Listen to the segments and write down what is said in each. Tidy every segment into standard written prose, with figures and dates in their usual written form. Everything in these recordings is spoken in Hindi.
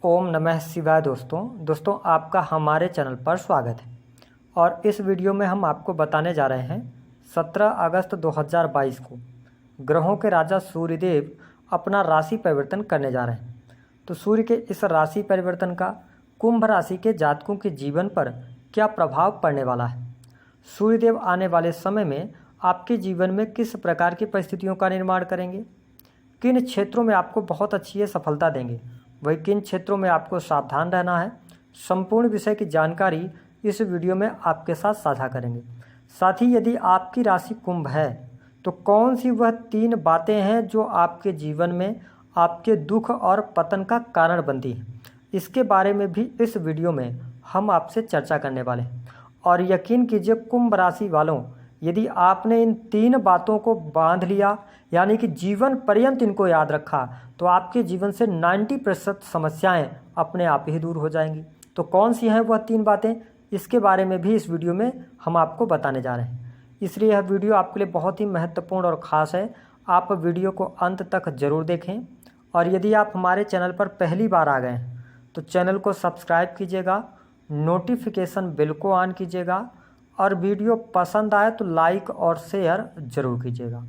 ओम नमः शिवाय। दोस्तों आपका हमारे चैनल पर स्वागत है। और इस वीडियो में हम आपको बताने जा रहे हैं 17 अगस्त 2022 को ग्रहों के राजा सूर्यदेव अपना राशि परिवर्तन करने जा रहे हैं। तो सूर्य के इस राशि परिवर्तन का कुंभ राशि के जातकों के जीवन पर क्या प्रभाव पड़ने वाला है। सूर्यदेव आने वाले समय में आपके जीवन में किस प्रकार की परिस्थितियों का निर्माण करेंगे, किन क्षेत्रों में आपको बहुत अच्छी सफलता देंगे, वही किन क्षेत्रों में आपको सावधान रहना है। संपूर्ण विषय की जानकारी इस वीडियो में आपके साथ साझा करेंगे। साथ ही यदि आपकी राशि कुंभ है तो कौन सी वह 3 बातें हैं जो आपके जीवन में आपके दुख और पतन का कारण बनती हैं, इसके बारे में भी इस वीडियो में हम आपसे चर्चा करने वाले हैं। और यकीन कीजिए कुंभ राशि वालों, यदि आपने इन 3 बातों को बांध लिया, यानी कि जीवन पर्यंत इनको याद रखा, तो आपके जीवन से 90% समस्याएं अपने आप ही दूर हो जाएंगी। तो कौन सी हैं वह 3 बातें, इसके बारे में भी इस वीडियो में हम आपको बताने जा रहे हैं। इसलिए यह वीडियो आपके लिए बहुत ही महत्वपूर्ण और ख़ास है। आप वीडियो को अंत तक ज़रूर देखें। और यदि आप हमारे चैनल पर पहली बार आ गए हैं तो चैनल को सब्सक्राइब कीजिएगा, नोटिफिकेशन बेल को ऑन कीजिएगा और वीडियो पसंद आए तो लाइक और शेयर ज़रूर कीजिएगा।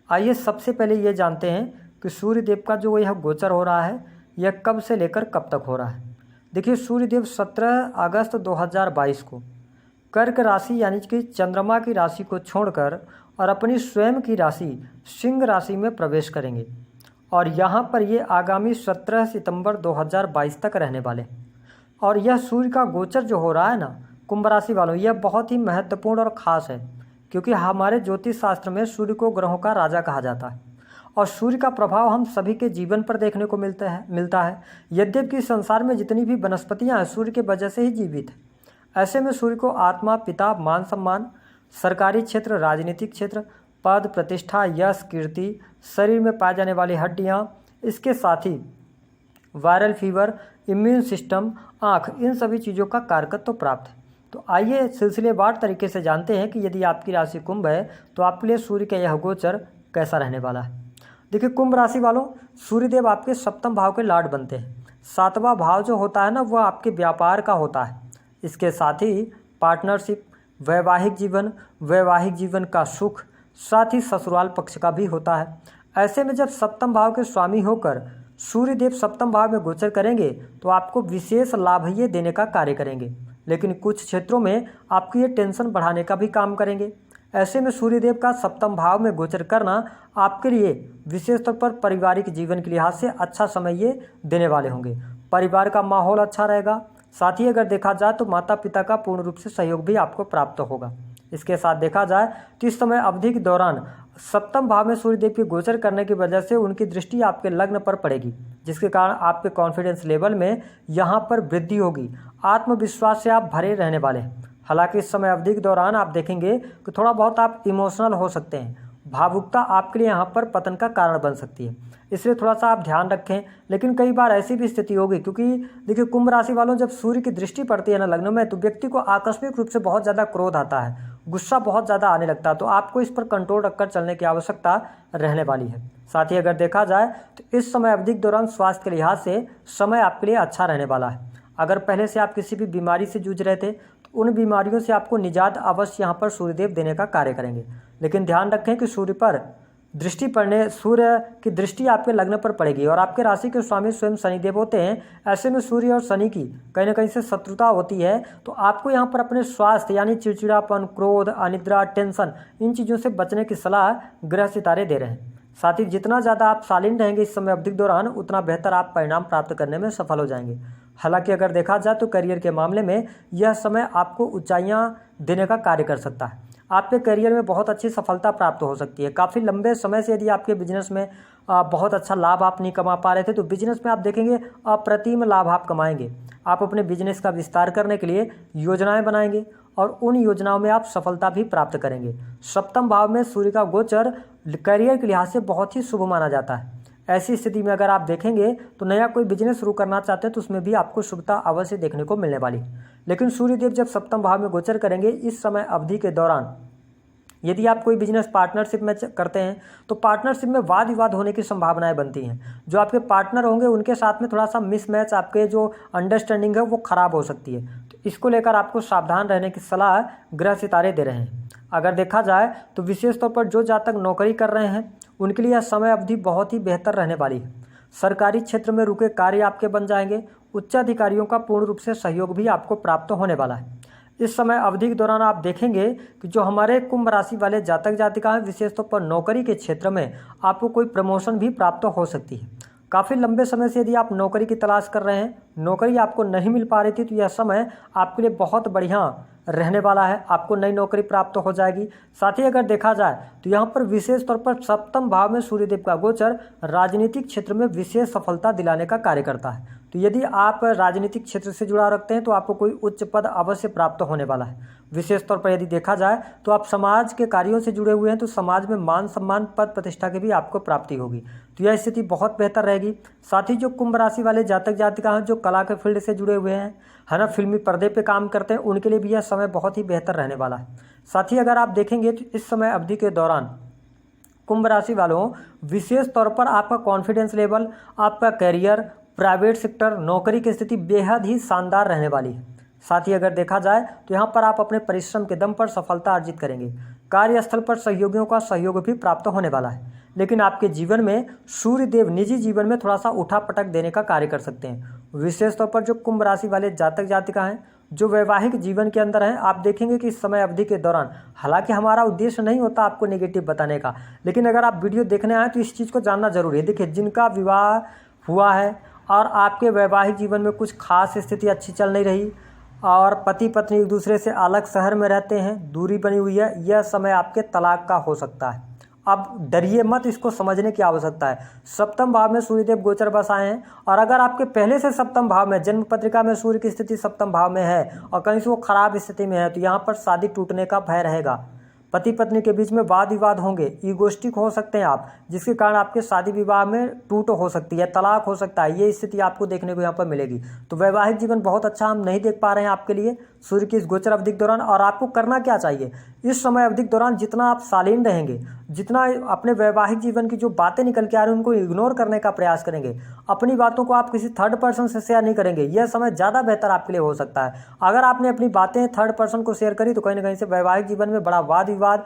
आइए सबसे पहले ये जानते हैं कि सूर्यदेव का जो यह गोचर हो रहा है यह कब से लेकर कब तक हो रहा है। देखिए, सूर्यदेव 17 अगस्त 2022 को कर्क राशि यानी कि चंद्रमा की राशि को छोड़कर और अपनी स्वयं की राशि सिंह राशि में प्रवेश करेंगे। और यहाँ पर ये आगामी 17 सितंबर 2022 तक रहने वाले। और यह सूर्य का गोचर जो हो रहा है ना कुंभ राशि वालों, यह बहुत ही महत्वपूर्ण और ख़ास है, क्योंकि हमारे ज्योतिष शास्त्र में सूर्य को ग्रहों का राजा कहा जाता है। और सूर्य का प्रभाव हम सभी के जीवन पर देखने को मिलता है। यद्यपि संसार में जितनी भी वनस्पतियाँ हैं सूर्य के वजह से ही जीवित है। ऐसे में सूर्य को आत्मा, पिता, मान सम्मान, सरकारी क्षेत्र, राजनीतिक क्षेत्र, पद, प्रतिष्ठा, यश, कीर्ति, शरीर में पाए जाने वाली हड्डियाँ, इसके साथ ही वायरल फीवर, इम्यून सिस्टम, आँख, इन सभी चीज़ों का कारकत्व प्राप्त है। तो आइए सिलसिलेवार तरीके से जानते हैं कि यदि आपकी राशि कुंभ है तो आपके लिए सूर्य का यह गोचर कैसा रहने वाला है। देखिए, कुंभ राशि वालों, सूर्यदेव आपके सप्तम भाव के लॉर्ड बनते हैं। 7वां भाव जो होता है ना, वह आपके व्यापार का होता है। इसके साथ ही पार्टनरशिप, वैवाहिक जीवन का सुख, साथ ही ससुराल पक्ष का भी होता है। ऐसे में जब सप्तम भाव के स्वामी होकर सूर्यदेव सप्तम भाव में गोचर करेंगे तो आपको विशेष लाभ ये देने का कार्य करेंगे, लेकिन कुछ क्षेत्रों में आपकी ये टेंशन बढ़ाने का भी काम करेंगे। ऐसे में सूर्यदेव का सप्तम भाव में गोचर करना आपके लिए विशेष तौर पर पारिवारिक जीवन के लिहाज से अच्छा समय ये देने वाले होंगे। परिवार का माहौल अच्छा रहेगा। साथ ही अगर देखा जाए तो माता पिता का पूर्ण रूप से सहयोग भी आपको प्राप्त होगा। इसके साथ देखा जाए तो इस समय अवधि के दौरान सप्तम भाव में सूर्यदेव के गोचर करने की वजह से उनकी दृष्टि आपके लग्न पर पड़ेगी, जिसके कारण आपके कॉन्फिडेंस लेवल में यहाँ पर वृद्धि होगी। आत्मविश्वास से आप भरे रहने वाले हैं। हालांकि इस समय अवधि के दौरान आप देखेंगे कि थोड़ा बहुत आप इमोशनल हो सकते हैं। भावुकता आपके लिए यहाँ पर पतन का कारण बन सकती है, इसलिए थोड़ा सा आप ध्यान रखें। लेकिन कई बार ऐसी भी स्थिति होगी, क्योंकि देखिए कुंभ राशि वालों, जब सूर्य की दृष्टि पड़ती है ना लग्न में, तो व्यक्ति को आकस्मिक रूप से बहुत ज़्यादा क्रोध आता है, गुस्सा बहुत ज़्यादा आने लगता है। तो आपको इस पर कंट्रोल रखकर चलने की आवश्यकता रहने वाली है। साथ ही अगर देखा जाए तो इस समय अवधि के दौरान स्वास्थ्य के लिहाज से समय आपके लिए अच्छा रहने वाला है। अगर पहले से आप किसी भी बीमारी से जूझ रहे थे तो उन बीमारियों से आपको निजात अवश्य यहाँ पर सूर्यदेव देने का कार्य करेंगे। लेकिन ध्यान रखें कि सूर्य की दृष्टि आपके लग्न पर पड़ेगी और आपके राशि के स्वामी स्वयं शनिदेव होते हैं। ऐसे में सूर्य और शनि की कहीं ना कहीं से शत्रुता होती है। तो आपको यहाँ पर अपने स्वास्थ्य यानी चिड़चिड़ापन, क्रोध, अनिद्रा, टेंशन, इन चीज़ों से बचने की सलाह ग्रह सितारे दे रहे हैं। साथ ही जितना ज़्यादा आप शालीन रहेंगे इस समय अवधि के दौरान, उतना बेहतर आप परिणाम प्राप्त करने में सफल हो जाएंगे। हालांकि अगर देखा जाए तो करियर के मामले में यह समय आपको ऊंचाइयां देने का कार्य कर सकता है। आपके करियर में बहुत अच्छी सफलता प्राप्त हो सकती है। काफ़ी लंबे समय से यदि आपके बिजनेस में बहुत अच्छा लाभ आप नहीं कमा पा रहे थे, तो बिजनेस में आप देखेंगे अप्रतिम लाभ आप कमाएंगे। आप अपने बिजनेस का विस्तार करने के लिए योजनाएं बनाएंगे और उन योजनाओं में आप सफलता भी प्राप्त करेंगे। सप्तम भाव में सूर्य का गोचर करियर के लिहाज से बहुत ही शुभ माना जाता है। ऐसी स्थिति में अगर आप देखेंगे तो नया कोई बिजनेस शुरू करना चाहते हैं तो उसमें भी आपको शुभता अवश्य देखने को मिलने वाली। लेकिन सूर्यदेव जब सप्तम भाव में गोचर करेंगे इस समय अवधि के दौरान यदि आप कोई बिजनेस पार्टनरशिप में करते हैं तो पार्टनरशिप में वाद विवाद होने की संभावनाएं बनती हैं। जो आपके पार्टनर होंगे उनके साथ में थोड़ा सा मिसमैच, आपके जो अंडरस्टैंडिंग है वो खराब हो सकती है। तो इसको लेकर आपको सावधान रहने की सलाह ग्रह सितारे दे रहे हैं। अगर देखा जाए तो विशेष तौर पर जो जातक नौकरी कर रहे हैं उनके लिए यह समय अवधि बहुत ही बेहतर रहने वाली है। सरकारी क्षेत्र में रुके कार्य आपके बन जाएंगे। उच्चाधिकारियों का पूर्ण रूप से सहयोग भी आपको प्राप्त होने वाला है। इस समय अवधि के दौरान आप देखेंगे कि जो हमारे कुंभ राशि वाले जातक जातिका हैं, विशेष तौर पर नौकरी के क्षेत्र में आपको कोई प्रमोशन भी प्राप्त हो सकती है। काफ़ी लंबे समय से यदि आप नौकरी की तलाश कर रहे हैं, नौकरी आपको नहीं मिल पा रही थी, तो यह समय आपके लिए बहुत बढ़िया रहने वाला है। आपको नई नौकरी प्राप्त हो जाएगी। साथ ही अगर देखा जाए तो यहाँ पर विशेष तौर पर सप्तम भाव में सूर्यदेव का गोचर राजनीतिक क्षेत्र में विशेष सफलता दिलाने का कार्य करता है। तो यदि आप राजनीतिक क्षेत्र से जुड़ा रखते हैं तो आपको कोई उच्च पद अवश्य प्राप्त होने वाला है। विशेष तौर पर यदि देखा जाए तो आप समाज के कार्यों से जुड़े हुए हैं तो समाज में मान सम्मान, पद प्रतिष्ठा की भी आपको प्राप्ति होगी। तो यह स्थिति बहुत बेहतर रहेगी। साथ ही जो कुंभ राशि वाले जातक जातिका हैं जो कला के फील्ड से जुड़े हुए हैं, है ना, फिल्मी पर्दे पे काम करते हैं, उनके लिए भी यह समय बहुत ही बेहतर रहने वाला है। साथ ही अगर आप देखेंगे तो इस समय अवधि के दौरान कुंभ राशि वालों विशेष तौर पर आपका कॉन्फिडेंस लेवल, आपका करियर, प्राइवेट सेक्टर, नौकरी की स्थिति बेहद ही शानदार रहने वाली है। साथ ही अगर देखा जाए तो यहाँ पर आप अपने परिश्रम के दम पर सफलता अर्जित करेंगे। कार्यस्थल पर सहयोगियों का सहयोग भी प्राप्त होने वाला है। लेकिन आपके जीवन में सूर्य देव निजी जीवन में थोड़ा सा उठापटक देने का कार्य कर सकते हैं। विशेष तौर पर जो कुंभ राशि वाले जातक जातिका हैं जो वैवाहिक जीवन के अंदर हैं, आप देखेंगे कि इस समय अवधि के दौरान, हालांकि हमारा उद्देश्य नहीं होता आपको नेगेटिव बताने का, लेकिन अगर आप वीडियो देखने आए तो इस चीज़ को जानना जरूरी है। देखिए, जिनका विवाह हुआ है और आपके वैवाहिक जीवन में कुछ खास स्थिति अच्छी चल नहीं रही और पति पत्नी एक दूसरे से अलग शहर में रहते हैं, दूरी बनी हुई है, यह समय आपके तलाक का हो सकता है। अब डरिए मत, इसको समझने की आवश्यकता है। सप्तम भाव में सूर्यदेव गोचर बस आए हैं और अगर आपके पहले से सप्तम भाव में, जन्म पत्रिका में सूर्य की स्थिति सप्तम भाव में है और कहीं से वो खराब स्थिति में है, तो यहाँ पर शादी टूटने का भय रहेगा। पति पत्नी के बीच में वाद विवाद होंगे, ईगोस्टिक हो सकते हैं आप, जिसके कारण आपके शादी विवाह में टूट हो सकती है, तलाक हो सकता है। ये स्थिति आपको देखने को यहाँ पर मिलेगी। तो वैवाहिक जीवन बहुत अच्छा हम नहीं देख पा रहे हैं आपके लिए सूर्य की इस गोचर अवधि के दौरान। और आपको करना क्या चाहिए इस समय अवधि के दौरान, जितना आप शालीन रहेंगे, जितना अपने वैवाहिक जीवन की जो बातें निकल के आ रही हैं उनको इग्नोर करने का प्रयास करेंगे, अपनी बातों को आप किसी थर्ड पर्सन से शेयर नहीं करेंगे, यह समय ज़्यादा बेहतर आपके लिए हो सकता है। अगर आपने अपनी बातें थर्ड पर्सन को शेयर करी तो कहीं ना कहीं से वैवाहिक जीवन में बड़ा वाद विवाद,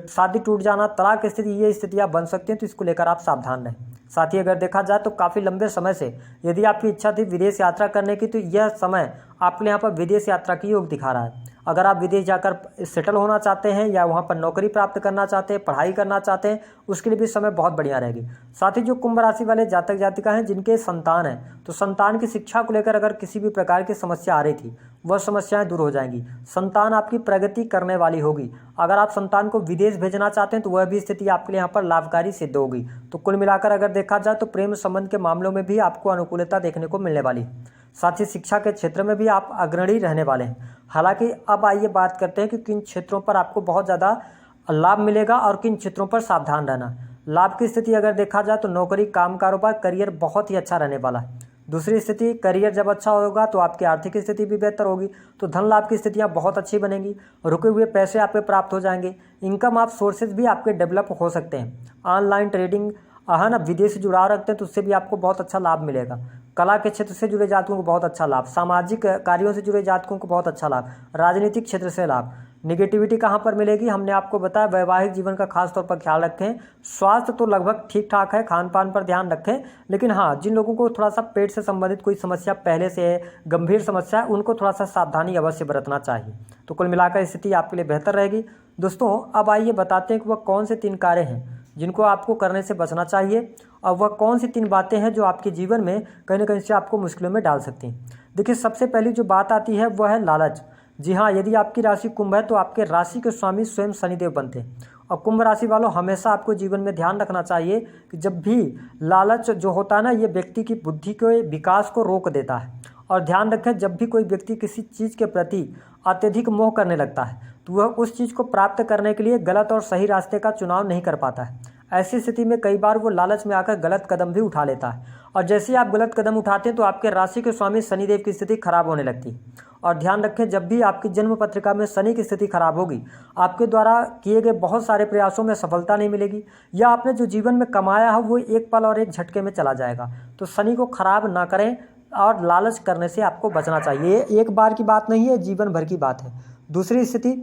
शादी टूट जाना, तलाक स्थिति, ये स्थितियाँ बन सकती हैं। तो इसको लेकर आप सावधान रहें। साथ ही अगर देखा जाए तो काफ़ी लंबे समय से यदि आपकी इच्छा थी विदेश यात्रा करने की, तो यह समय आपके यहाँ पर विदेश यात्रा की योग दिखा रहा है। अगर आप विदेश जाकर सेटल होना चाहते हैं या वहाँ पर नौकरी प्राप्त करना चाहते हैं, पढ़ाई करना चाहते हैं, उसके लिए भी समय बहुत बढ़िया रहेगी। साथ ही जो कुंभ राशि वाले जातक जातिका हैं जिनके संतान हैं, तो संतान की शिक्षा को लेकर अगर किसी भी प्रकार की समस्या आ रही थी, वह समस्याएं दूर हो जाएंगी। संतान आपकी प्रगति करने वाली होगी। अगर आप संतान को विदेश भेजना चाहते हैं तो वह भी स्थिति आपके लिए यहाँ पर लाभकारी सिद्ध होगी। तो कुल मिलाकर अगर देखा जाए तो प्रेम संबंध के मामलों में भी आपको अनुकूलता देखने को मिलने वाली है। साथ ही शिक्षा के क्षेत्र में भी आप अग्रणी रहने वाले हैं। हालांकि अब आइए बात करते हैं कि किन क्षेत्रों पर आपको बहुत ज़्यादा लाभ मिलेगा और किन क्षेत्रों पर सावधान रहना। लाभ की स्थिति अगर देखा जाए तो नौकरी, काम, कारोबार, करियर बहुत ही अच्छा रहने वाला है। दूसरी स्थिति, करियर जब अच्छा होगा तो आपकी आर्थिक स्थिति भी बेहतर होगी, तो धन लाभ की स्थितियाँ बहुत अच्छी बनेंगी। रुके हुए पैसे आपके प्राप्त हो जाएंगे। इनकम आप सोर्सेज भी आपके डेवलप हो सकते हैं। ऑनलाइन ट्रेडिंग, ना विदेश से जुड़ाव रखते हैं तो उससे भी आपको बहुत अच्छा लाभ मिलेगा। कला के क्षेत्र से जुड़े जातकों को बहुत अच्छा लाभ, सामाजिक कार्यों से जुड़े जातकों को बहुत अच्छा लाभ, राजनीतिक क्षेत्र से लाभ। निगेटिविटी कहाँ पर मिलेगी, हमने आपको बताया। वैवाहिक जीवन का खास तौर पर ख्याल रखें। स्वास्थ्य तो लगभग ठीक ठाक है, खान पान पर ध्यान रखें। लेकिन हाँ, जिन लोगों को थोड़ा सा पेट से संबंधित कोई समस्या पहले से है, गंभीर समस्या है, उनको थोड़ा सा सावधानी अवश्य बरतना चाहिए। तो कुल मिलाकर स्थिति आपके लिए बेहतर रहेगी। दोस्तों, अब आइए बताते हैं कि वह कौन से 3 कार्य हैं जिनको आपको करने से बचना चाहिए और वह कौन सी 3 बातें हैं जो आपके जीवन में कहीं ना कहीं से आपको मुश्किलों में डाल सकती हैं। देखिए, सबसे पहली जो बात आती है वह है लालच। जी हाँ, यदि आपकी राशि कुंभ है तो आपके राशि के स्वामी स्वयं शनिदेव बनते हैं। और कुंभ राशि वालों, हमेशा आपको जीवन में ध्यान रखना चाहिए कि जब भी लालच जो होता है ना, ये व्यक्ति की बुद्धि के विकास को रोक देता है। और ध्यान रखें, जब भी कोई व्यक्ति किसी चीज़ के प्रति अत्यधिक मोह करने लगता है तो वह उस चीज़ को प्राप्त करने के लिए गलत और सही रास्ते का चुनाव नहीं कर पाता है। ऐसी स्थिति में कई बार वो लालच में आकर गलत कदम भी उठा लेता है। और जैसे ही आप गलत कदम उठाते हैं तो आपके राशि के स्वामी शनिदेव की स्थिति खराब होने लगती है और ध्यान रखें, जब भी आपकी जन्म पत्रिका में शनि की स्थिति खराब होगी, आपके द्वारा किए गए बहुत सारे प्रयासों में सफलता नहीं मिलेगी, या आपने जो जीवन में कमाया है वो एक पल और एक झटके में चला जाएगा। तो शनि को खराब ना करें और लालच करने से आपको बचना चाहिए। एक बार की बात नहीं है, जीवन भर की बात है। दूसरी स्थिति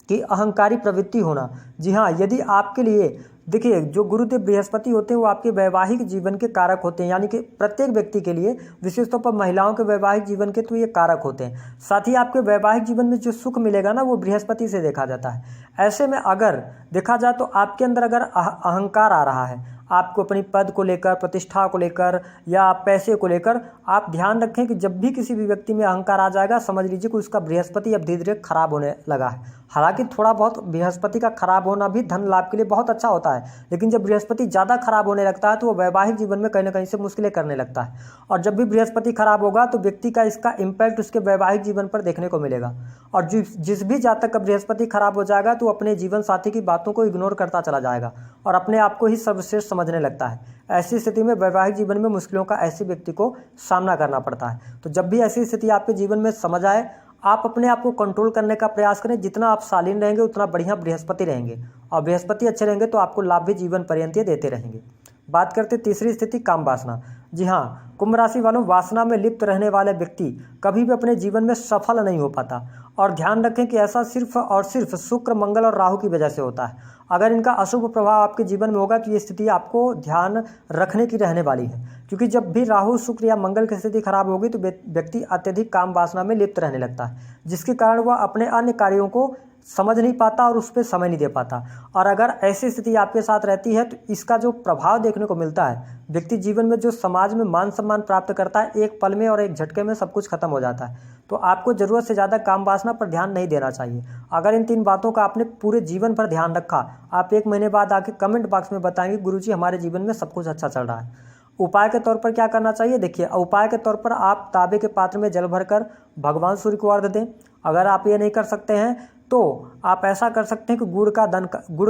कि अहंकारी प्रवृत्ति होना। जी हाँ, यदि आपके लिए देखिए, जो गुरुदेव बृहस्पति होते हैं वो आपके वैवाहिक जीवन के कारक होते हैं, यानी कि प्रत्येक व्यक्ति के लिए, विशेष तौर पर महिलाओं के वैवाहिक जीवन के तो ये कारक होते हैं। साथ ही आपके वैवाहिक जीवन में जो सुख मिलेगा ना, वो बृहस्पति से देखा जाता है। ऐसे में अगर देखा जाए तो आपके अंदर अगर अहंकार आ रहा है, आपको अपनी पद को लेकर, प्रतिष्ठा को लेकर या पैसे को लेकर, आप ध्यान रखें कि जब भी किसी भी व्यक्ति में अहंकार आ जाएगा, समझ लीजिए कि उसका बृहस्पति अब धीरे धीरे खराब होने लगा है। हालांकि थोड़ा बहुत बृहस्पति का खराब होना भी धन लाभ के लिए बहुत अच्छा होता है, लेकिन जब बृहस्पति ज़्यादा खराब होने लगता है तो वो वैवाहिक जीवन में कहीं ना कहीं से मुश्किलें करने लगता है। और जब भी बृहस्पति खराब होगा तो व्यक्ति का इसका इम्पैक्ट उसके वैवाहिक जीवन पर देखने को मिलेगा। और जिस भी जातक का बृहस्पति खराब हो जाएगा तो अपने जीवन साथी की बातों को इग्नोर करता चला जाएगा और अपने आप को ही सर्वश्रेष्ठ समझने लगता है। ऐसी स्थिति में वैवाहिक जीवन में मुश्किलों का ऐसे व्यक्ति को सामना करना पड़ता है। तो जब भी ऐसी स्थिति आपके जीवन में समझ आए, आप अपने आप को कंट्रोल करने का प्रयास करें। जितना आप शालीन रहेंगे उतना बढ़िया बृहस्पति रहेंगे, और बृहस्पति अच्छे रहेंगे तो आपको लाभ भी जीवन पर्यंत देते रहेंगे। बात करते तीसरी स्थिति, काम वासना। जी हाँ, कुंभ राशि वालों, वासना में लिप्त रहने वाले व्यक्ति कभी भी अपने जीवन में सफल नहीं हो पाता। और ध्यान रखें कि ऐसा सिर्फ और सिर्फ शुक्र, मंगल और राहु की वजह से होता है। अगर इनका अशुभ प्रभाव आपके जीवन में होगा तो ये स्थिति आपको ध्यान रखने की रहने वाली है, क्योंकि जब भी राहु, शुक्र या मंगल की स्थिति खराब होगी तो व्यक्ति अत्यधिक काम वासना में लिप्त रहने लगता है, जिसके कारण वह अपने अन्य कार्यों को समझ नहीं पाता और उस पर समय नहीं दे पाता। और अगर ऐसी स्थिति आपके साथ रहती है तो इसका जो प्रभाव देखने को मिलता है, व्यक्ति जीवन में जो समाज में मान सम्मान प्राप्त करता है, एक पल में और एक झटके में सब कुछ खत्म हो जाता है। तो आपको ज़रूरत से ज़्यादा काम वासना पर ध्यान नहीं देना चाहिए। अगर इन 3 बातों का आपने पूरे जीवन पर ध्यान रखा, आप 1 महीने बाद आके कमेंट बॉक्स में बताएंगे गुरुजी हमारे जीवन में सब कुछ अच्छा चल रहा है। उपाय के तौर पर क्या करना चाहिए? देखिए, उपाय के तौर पर आप तांबे के पात्र में जल भरकर भगवान सूर्य को अर्घ दें। अगर आप ये नहीं कर सकते हैं तो आप ऐसा कर सकते हैं कि गुड़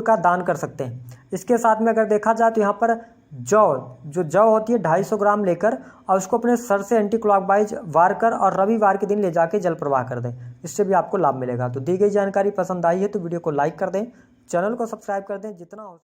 का दान कर सकते हैं। इसके साथ में अगर देखा जाए तो यहाँ पर जौ होती है 250 ग्राम लेकर और उसको अपने सर से एंटी क्लॉकवाइज वार कर और रविवार के दिन ले जाके जल प्रवाह कर दें। इससे भी आपको लाभ मिलेगा। तो दी गई जानकारी पसंद आई है तो वीडियो को लाइक कर दें, चैनल को सब्सक्राइब कर दें जितना हो।